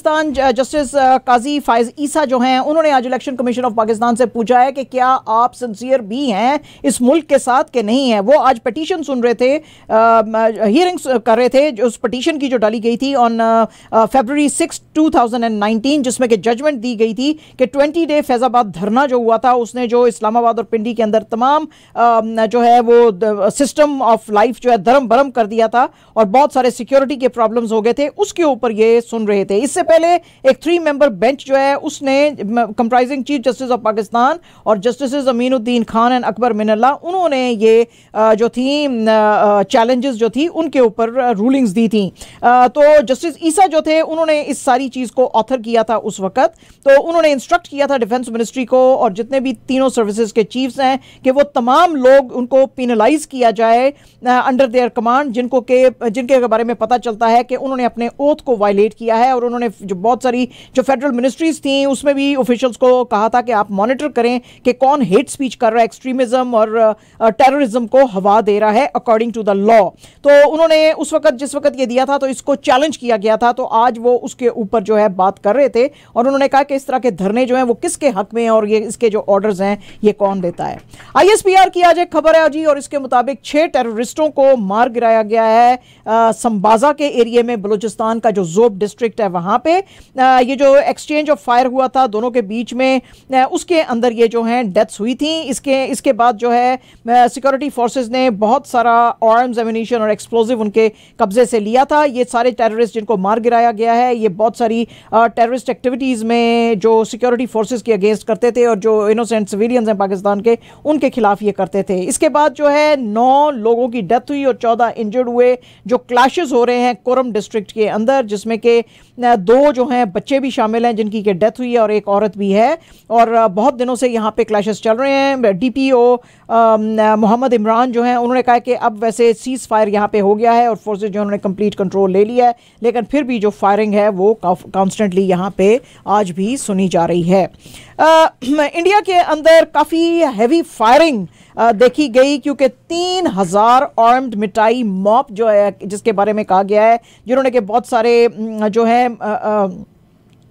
Pakistan justice काजी फायज ईसा जो हैं उन्होंने आज इलेक्शन कमीशन ऑफ पाकिस्तान से पूछा है कि क्या आप सिंसियर भी हैं इस मुल्क के साथ कि नहीं है। वो आज पिटीशन सुन रहे थे, हियरिंग्स कर रहे थे जो उस पिटीशन की जो डाली गई थी ऑन February 6, 2019, जिसमें कि जजमेंट दी गई थी कि 20 डे फैजाबाद धरना जो हुआ था उसने जो इस्लामाबाद और पिंडी के अंदर तमाम जो है वो सिस्टम ऑफ लाइफ जो है धर्म भरम कर दिया था और बहुत सारे सिक्योरिटी के प्रॉब्लम्स हो गए थे, उसके ऊपर ये सुन रहे थे। इससे पहले एक 3 मेंबर बेंच जो है उसने comprising chief justice of Pakistan और जस्टिस अमीनुद्दीन खान एंड अकबर मिनल्ला, उन्होंने ये जो थी चैलेंजेस जो थी उनके ऊपर रूलिंग्स दी थी। तो जस्टिस ईसा जो थे उन्होंने इस सारी चीज़ को ऑथर किया था उस वक्त। तो उन्होंने इंस्ट्रक्ट किया था डिफेंस मिनिस्ट्री को और जितने भी तीनों सर्विसेज के चीफ्स हैं कि वो तमाम लोग उनको पिनलाइज किया जाए अंडर देयर कमांड जिनके बारे में पता चलता है कि उन्होंने अपने ओथ को वायलेट किया है। और उन्होंने जो बहुत सारी जो फेडरल मिनिस्ट्रीज थी उसमें भी ऑफिशियल्स को कहा था कि आप मॉनिटर करें कि कौन हेट स्पीच कर रहा है, एक्सट्रीमिज्म और टेररिज्म को हवा दे रहा है अकॉर्डिंग टू द लॉ। तो उन्होंने उस वक्त जिस वक्त ये दिया था तो इसको चैलेंज किया गया था। तो आज वो उसके ऊपर जो है बात कर रहे थे और उन्होंने कहा कि इस तरह के धरने जो हैं वो किसके हक में हैं और ये इसके जो ऑर्डर्स हैं ये कौन देता है। ISPR की आज एक खबर है जी और इसके मुताबिक 6 टेररिस्टों को मार गिराया गया है संबाजा के एरिया में, बलूचिस्तान का जो ज़ोब डिस्ट्रिक्ट है वहां पे। ये जो एक्सचेंज ऑफ फायर हुआ था दोनों के बीच में, उसके अंदर ये जो है डेथ्स हुई थी। इसके बाद जो है सिक्योरिटी फोर्सेस ने बहुत सारा आर्म्स, एम्यूनिशन और एक्सप्लोजिव उनके कब्जे से लिया था। ये सारे टेररिस्ट जिनको मार गिराया गया है ये बहुत सारी टेररिस्ट एक्टिविटीज़ में जो सिक्योरिटी फोर्सेस के अगेंस्ट करते थे और जो इनोसेंट सिविलियंस हैं पाकिस्तान के उनके खिलाफ ये करते थे। इसके बाद जो है 9 लोगों की डेथ हुई और 14 इंजर्ड हुए। जो क्लैशेस हो रहे हैं कोरम डिस्ट्रिक्ट के अंदर जिसमें कि 2 जो हैं बच्चे भी शामिल हैं जिनकी के डेथ हुई है और एक औरत भी है। और बहुत दिनों से यहाँ पे क्लैशेस चल रहे हैं। DPO मोहम्मद इमरान जो हैं उन्होंने कहा कि अब वैसे सीज फायर यहाँ पे हो गया है और फोर्सेज जो उन्होंने कंप्लीट कंट्रोल ले लिया है, लेकिन फिर भी जो फायरिंग है वो कॉन्स्टेंटली यहाँ पे आज भी सुनी जा रही है। इंडिया के अंदर काफ़ी हैवी फायरिंग देखी गई क्योंकि 3000 आर्म्ड मिठाई मॉप जो है जिसके बारे में कहा गया है जिन्होंने कि बहुत सारे जो है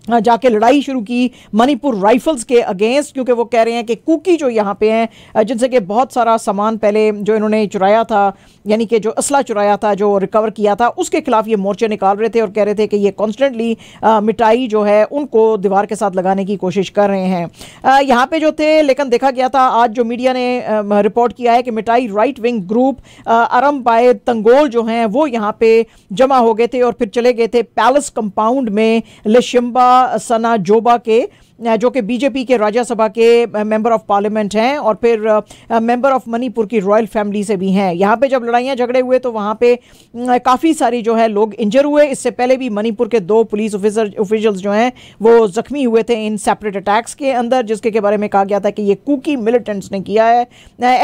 जाके लड़ाई शुरू की मणिपुर राइफल्स के अगेंस्ट, क्योंकि वो कह रहे हैं कि कुकी जो यहाँ पे हैं जिनसे कि बहुत सारा सामान पहले जो इन्होंने चुराया था यानी कि जो असला चुराया था जो रिकवर किया था उसके खिलाफ ये मोर्चे निकाल रहे थे और कह रहे थे कि ये कॉन्स्टेंटली मिठाई जो है उनको दीवार के साथ लगाने की कोशिश कर रहे हैं यहाँ पे जो थे। लेकिन देखा गया था आज जो मीडिया ने रिपोर्ट किया है कि मिठाई राइट विंग ग्रुप अरम बाय तंगोल जो हैं वो यहाँ पे जमा हो गए थे और फिर चले गए थे पैलेस कंपाउंड में लिशिम्बा सना जोबा के जो कि बीजेपी के राज्यसभा के मेंबर ऑफ पार्लियामेंट हैं और फिर मेंबर ऑफ मणिपुर की रॉयल फैमिली से भी हैं। यहाँ पे जब लड़ाइयाँ झगड़े हुए तो वहाँ पे काफ़ी सारी जो है लोग इंजर हुए। इससे पहले भी मणिपुर के 2 पुलिस ऑफिसर्स जो हैं वो ज़ख्मी हुए थे इन सेपरेट अटैक्स के अंदर जिसके बारे में कहा गया था कि ये कुकी मिलिटेंट्स ने किया है।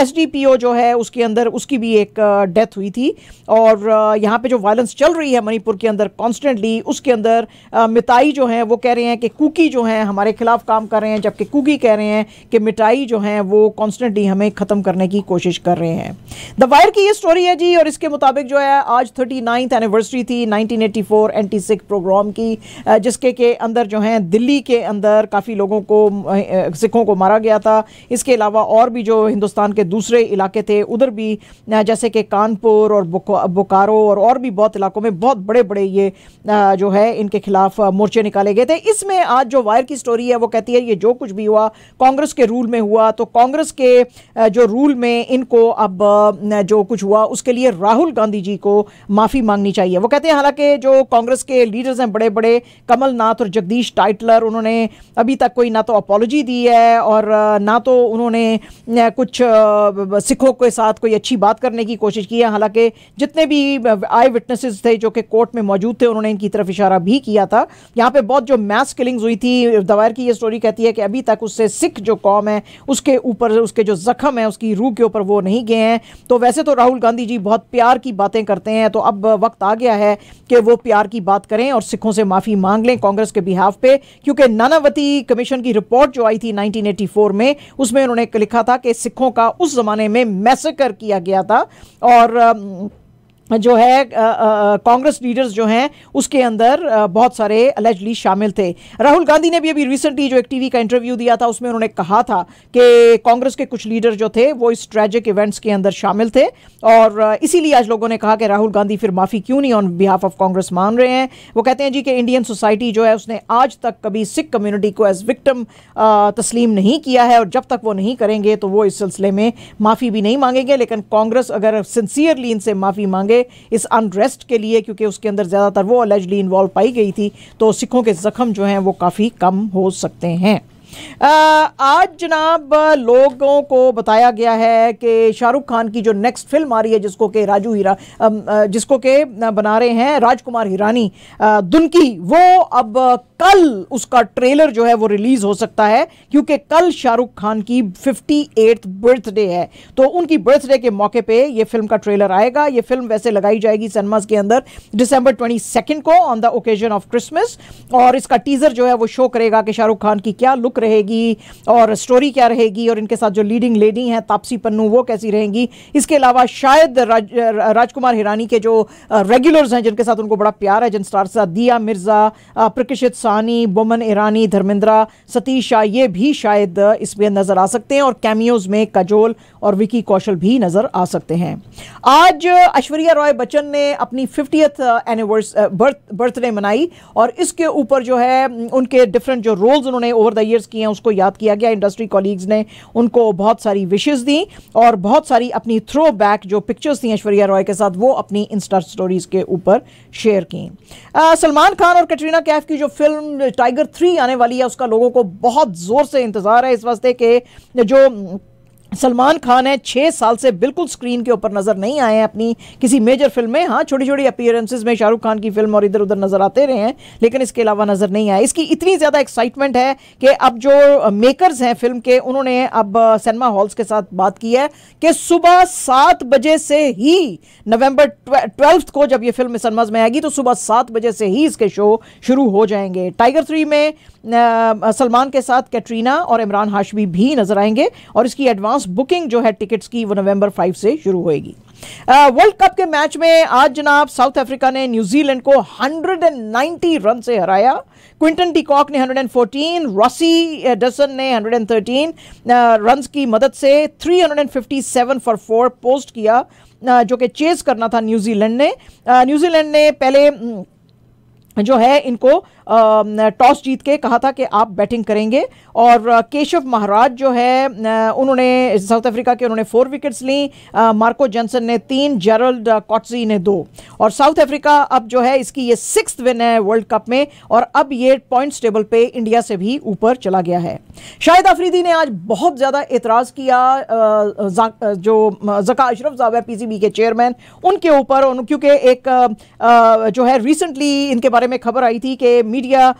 SDPO जो है उसके अंदर उसकी भी एक डेथ हुई थी। और यहाँ पर जो वायलेंस चल रही है मणिपुर के अंदर कॉन्स्टेंटली उसके अंदर मिताई जो हैं वो कह रहे हैं कि कुकी जो हैं हमारे खिलाफ काम कर रहे हैं, जबकि कुकी कह रहे हैं कि मिठाई जो हैं वो कॉन्स्टेंटली हमें ख़त्म करने की कोशिश कर रहे हैं। द वायर की ये स्टोरी है जी और इसके मुताबिक जो है आज 39th एनिवर्सरी थी 1984 एंटी-सिख प्रोग्राम की जिसके के अंदर जो हैं दिल्ली के अंदर काफ़ी लोगों को सिखों को मारा गया था। इसके अलावा और भी जो हिंदुस्तान के दूसरे इलाके थे उधर भी जैसे कि कानपुर और बोकारो और भी बहुत इलाकों में बहुत बड़े बड़े ये जो है इनके खिलाफ मोर्चे निकाले गए थे। इसमें आज जो वायर की स्टोरी है वो कहती है ये जो कुछ भी हुआ कांग्रेस के रूल में हुआ, तो कांग्रेस के जो रूल में इनको अब जो कुछ हुआ उसके लिए राहुल गांधी जी को माफ़ी मांगनी चाहिए। वो कहते हैं हालांकि जो कांग्रेस के लीडर्स हैं बड़े बड़े कमलनाथ और जगदीश टाइटलर उन्होंने अभी तक कोई ना तो अपॉलोजी दी है और ना तो उन्होंने कुछ सिखों के साथ कोई अच्छी बात करने की कोशिश की है। हालांकि जितने भी आई विटनेसेस थे जो कि कोर्ट में मौजूद थे उन्होंने इनकी तरफ इशारा भी किया था। यहाँ पे बहुत जो मैस किलिंग्स हुई थी दवायर की ये स्टोरी कहती है कि अभी तक उससे सिख जो कौम है उसके ऊपर उसके जो जख्म है उसकी रूह के ऊपर वो नहीं गए हैं। तो वैसे तो राहुल गांधी जी बहुत प्यार की बातें करते हैं, तो अब वक्त आ गया है कि वो प्यार की बात करें और सिखों से माफ़ी मांग लें कांग्रेस के बिहाफ पे, क्योंकि नानावती कमीशन की रिपोर्ट जो आई थी 1984 में उसमें उन्होंने लिखा था कि सिखों का उस जमाने में मैसेकर किया गया था और जो है कांग्रेस लीडर्स जो हैं उसके अंदर बहुत सारे अलेजली शामिल थे। राहुल गांधी ने भी अभी रिसेंटली जो एक टीवी का इंटरव्यू दिया था उसमें उन्होंने कहा था कि कांग्रेस के कुछ लीडर जो थे वो इस ट्रैजिक इवेंट्स के अंदर शामिल थे, और इसीलिए आज लोगों ने कहा कि राहुल गांधी फिर माफ़ी क्यों नहीं ऑन बिहाफ ऑफ कांग्रेस मान रहे हैं। वो कहते हैं जी कि इंडियन सोसाइटी जो है उसने आज तक कभी सिख कम्युनिटी को एज विक्टिम तस्लीम नहीं किया है, और जब तक वो नहीं करेंगे तो वो इस सिलसिले में माफ़ी भी नहीं मांगेंगे। लेकिन कांग्रेस अगर सिंसियरली इनसे माफ़ी मांगे इस अनरेस्ट के लिए, क्योंकि उसके अंदर ज़्यादातर वो अलेजली इन्वॉल्व पाई गई थी, तो सिखों के जख्म जो हैं वो काफ़ी कम हो सकते हैं। आज जनाब लोगों को बताया गया है कि शाहरुख खान की जो नेक्स्ट फिल्म आ रही है जिसको के बना रहे हैं राजकुमार हिरानी दुनकी, वो अब कल उसका ट्रेलर जो है वो रिलीज हो सकता है, क्योंकि कल शाहरुख खान की 58th बर्थडे है। तो उनकी बर्थडे के मौके पे ये फिल्म का ट्रेलर आएगा। ये फिल्म वैसे लगाई जाएगी सिनेमास के अंदर दिसंबर 22 को on the occasion of Christmas, और इसका टीजर जो है वो शो करेगा कि शाहरुख खान की क्या लुक रहेगी और स्टोरी क्या रहेगी, और इनके साथ जो लीडिंग लेडी हैं तापसी पन्नू वो कैसी रहेंगी। इसके अलावा शायद राजकुमार हिरानी के जो रेगुलर्स हैं जिनके साथ उनको बड़ा प्यार है, जिन स्टार साथ दिया मिर्जा, प्रकाशित सानी, बोमन ईरानी, धर्मेंद्रा, सतीश शाह, ये भी शायद इसमें नजर आ सकते हैं, और कैमियोज में काजोल और विकी कौशल भी नजर आ सकते हैं। आज ऐश्वर्या रॉय बच्चन ने अपनी 50th बर्थडे मनाई, और इसके ऊपर जो है उनके डिफरेंट जो रोल्स उन्होंने ओवर द ईयर्स किए हैं उसको याद किया गया। इंडस्ट्री कॉलीग्स ने उनको बहुत सारी विशेस दी, और बहुत सारी अपनी थ्रो बैक जो पिक्चर्स थी ऐश्वर्या रॉय के साथ वो अपनी इंस्टा स्टोरीज के ऊपर शेयर की। सलमान खान और कैटरीना कैफ की जो फिल्म टाइगर 3 आने वाली है उसका लोगों को बहुत जोर से इंतजार है, इस वास्ते के जो सलमान खान है 6 साल से बिल्कुल स्क्रीन के ऊपर नजर नहीं आए हैं अपनी किसी मेजर फिल्म में। हाँ, छोटी छोटी अपीयरेंसेस में शाहरुख खान की फिल्म और इधर उधर नजर आते रहे हैं, लेकिन इसके अलावा नजर नहीं आए। इसकी इतनी ज्यादा एक्साइटमेंट है कि अब जो मेकर्स हैं फिल्म के उन्होंने अब सिनेमा हॉल्स के साथ बात की है कि सुबह 7 बजे से ही नवंबर 12 को जब ये फिल्म सिनेमाज में आएगी तो सुबह 7 बजे से ही इसके शो शुरू हो जाएंगे। टाइगर 3 में सलमान के साथ कैटरीना और इमरान हाशमी भी नजर आएंगे, और इसकी एडवांस बुकिंग जो है टिकट्स की वो नवंबर 5 से शुरू होएगी। वर्ल्ड कप के मैच में आज जनाब साउथ अफ्रीका ने न्यूजीलैंड को 190 रन से हराया। क्विंटन डिकॉक ने 114, रॉसी डसन ने 113 रन्स की मदद से 357 फॉर 4 पोस्ट किया, जो कि चेज करना था न्यूजीलैंड ने। न्यूजीलैंड ने पहले जो है इनको टॉस जीत के कहा था कि आप बैटिंग करेंगे, और केशव महाराज जो है उन्होंने साउथ अफ्रीका के उन्होंने 4 विकेट्स ली, मार्को जॉनसन ने 3, जेरल्ड कॉट्सी ने 2, और साउथ अफ्रीका अब जो है इसकी ये 6th विन है वर्ल्ड कप में, और अब ये पॉइंट्स टेबल पे इंडिया से भी ऊपर चला गया है। शाहिद अफरीदी ने आज बहुत ज़्यादा एतराज़ किया जो ज़का अशरफ साहब है पीसीबी के चेयरमैन उनके ऊपर, क्योंकि एक जो है रिसेंटली इनके बारे में खबर आई थी कि मीडिया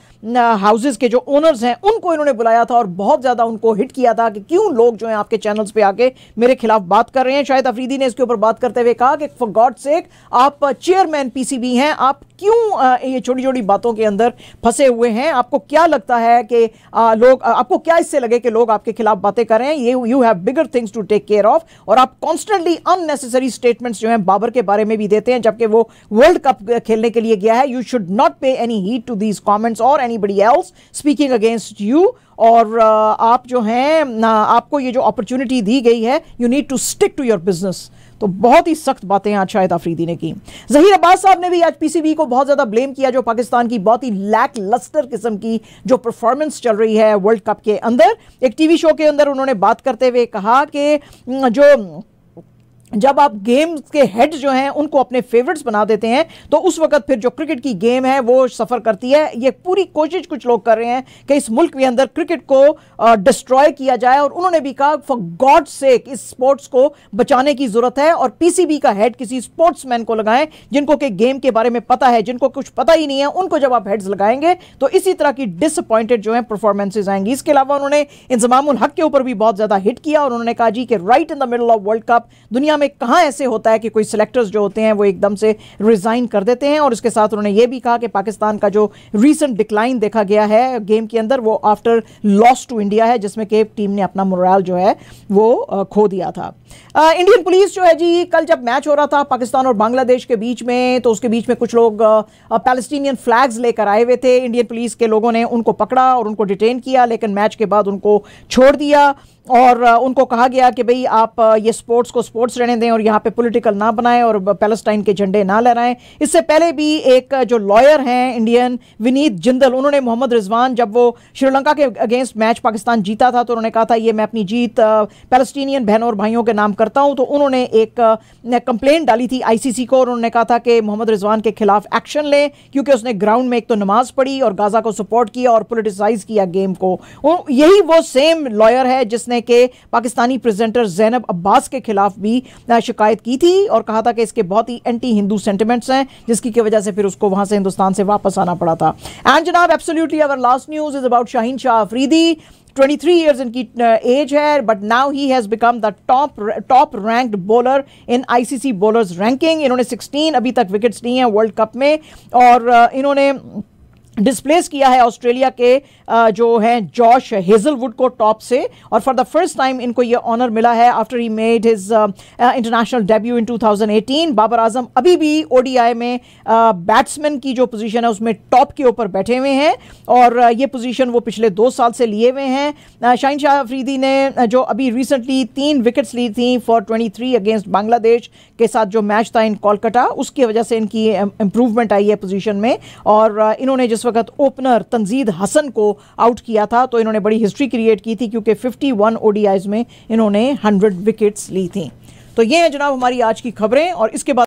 हाउसेस के जो ओनर्स हैं उनको इन्होंने बुलाया था और बहुत ज़्यादा उनको हिट किया था कि क्यों लोग जो हैं आपके चैनल्स पे आके मेरे खिलाफ बात कर रहे हैं। शाहिद अफरीदी ने इसके ऊपर बात करते हुए कहा कि फॉर गॉड सेक आप चेयरमैन पीसीबी हैं, आप क्यों ये छोटी छोटी बातों के अंदर फंसे हुए हैं। आपको क्या लगता है कि लोग, आपको क्या इससे लगे कि लोग आपके खिलाफ बातें कर रहे हैं, ये you have bigger things to take care of, और आप कॉन्स्टेंटली अननेसेसरी स्टेटमेंट्स जो हैं बाबर के बारे में भी देते हैं जबकि वो वर्ल्ड कप खेलने के लिए गया है। You should not pay any heed to these comments or anybody else speaking against you, और आप जो हैं आपको ये जो अपॉर्चुनिटी दी गई है you need to stick to your business. तो बहुत ही सख्त बातें आज शाहिद अफरीदी ने की। जहीर अब्बास साहब ने भी आज पीसीबी को बहुत ज्यादा ब्लेम किया जो पाकिस्तान की बहुत ही लैक लस्टर किस्म की जो परफॉर्मेंस चल रही है वर्ल्ड कप के अंदर। एक टीवी शो के अंदर उन्होंने बात करते हुए कहा कि जो जब आप गेम्स के हेड जो हैं उनको अपने फेवरेट्स बना देते हैं तो उस वक्त फिर जो क्रिकेट की गेम है वो सफ़र करती है। ये पूरी कोशिश कुछ लोग कर रहे हैं कि इस मुल्क के अंदर क्रिकेट को डिस्ट्रॉय किया जाए, और उन्होंने भी कहा फॉर गॉड सेक इस स्पोर्ट्स को बचाने की ज़रूरत है और पीसीबी का हेड किसी स्पोर्ट्समैन को लगाएं जिनको के गेम के बारे में पता है। जिनको कुछ पता ही नहीं है उनको जब आप हेड्स लगाएंगे तो इसी तरह की डिसअपॉइंटेड जो है परफॉर्मेंसेज आएंगी। इसके अलावा उन्होंने इंजमामुल हक के ऊपर भी बहुत ज़्यादा हिट किया और उन्होंने कहा जी कि right in the middle of world cup दुनिया दुनिया में कहाँ ऐसे होता है कि कोई सिलेक्टर्स जो होते हैं वो एकदम से रिजाइन कर देते हैं। और इसके साथ उन्होंने ये भी कहा कि पाकिस्तान का जो रीसेंट डिक्लाइन देखा गया है गेम के अंदर वो आफ्टर लॉस टू इंडिया है, जिसमें कि टीम ने अपना मोरल जो है वो खो दिया था। इंडियन पुलिस जो है जी, कल जब मैच हो रहा था पाकिस्तान और बांग्लादेश के बीच में, तो उसके बीच में कुछ लोग पैलेस्टीनियन फ्लैग्स लेकर आए हुए थे। इंडियन पुलिस के लोगों ने उनको पकड़ा और उनको डिटेन किया, लेकिन मैच के बाद उनको छोड़ दिया और उनको कहा गया कि भाई आप ये स्पोर्ट्स को स्पोर्ट्स रहने दें और यहाँ पे पॉलिटिकल ना बनाएं और पैलेस्टाइन के झंडे ना लहराएं। इससे पहले भी एक जो लॉयर हैं इंडियन, विनीत जिंदल, उन्होंने मोहम्मद रिजवान, जब वो श्रीलंका के अगेंस्ट मैच पाकिस्तान जीता था, तो उन्होंने कहा था ये मैं अपनी जीत पैलेस्टीनियन बहनों और भाइयों के नाम करता हूँ। तो उन्होंने एक कंप्लेंट डाली थी आईसीसी को और उन्होंने कहा था कि मोहम्मद रिजवान के खिलाफ एक्शन लें, क्योंकि उसने ग्राउंड में एक तो नमाज पढ़ी और गाजा को सपोर्ट किया और पोलिटिसाइज किया गेम को। यही वो सेम लॉयर है जिसने के पाकिस्तानी प्रेजेंटर ज़ैनब अब्बास के खिलाफ भी शिकायत की थी और कहा था कि इसके बहुत ही एंटी हिंदू सेंटिमेंट्स हैं, जिसकी की वजह से फिर उसको वहां से हिंदुस्तान से वापस आना पड़ा था। एंड जनाब, absolutely our last news is about Shaheen Shah Afridi. 23 years इनकी एज है, but now he has become the top ranked bowler in ICC bowlers ranking. इन्होंने 16 अभी तक विकेट्स ली हैं वर्ल्ड कप में और इन्होंने डिस्प्लेस किया है ऑस्ट्रेलिया के जो हैं जॉश हेजलवुड को टॉप से, और फॉर द फर्स्ट टाइम इनको ये ऑनर मिला है after he made his international debut in 2018। Babar Azam अभी भी ओडीआई में बैट्समैन की जो पोजीशन है उसमें टॉप के ऊपर बैठे हुए हैं और ये पोजीशन वो पिछले 2 साल से लिए हुए हैं। शाहीन शाह अफरीदी ने जो अभी रिसेंटली 3 विकेट्स ली थी फॉर 23 अगेंस्ट बांग्लादेश के साथ जो मैच था इन कोलकाता, उसकी वजह से इनकी इंप्रूवमेंट आई है पोजीशन में। और इन्होंने जिस वक्त ओपनर तंजीद हसन को आउट किया था तो इन्होंने बड़ी हिस्ट्री क्रिएट की थी, क्योंकि 51 ओडीआईज में इन्होंने 100 विकेट्स ली थी। तो ये है जनाब हमारी आज की खबरें और इसके बाद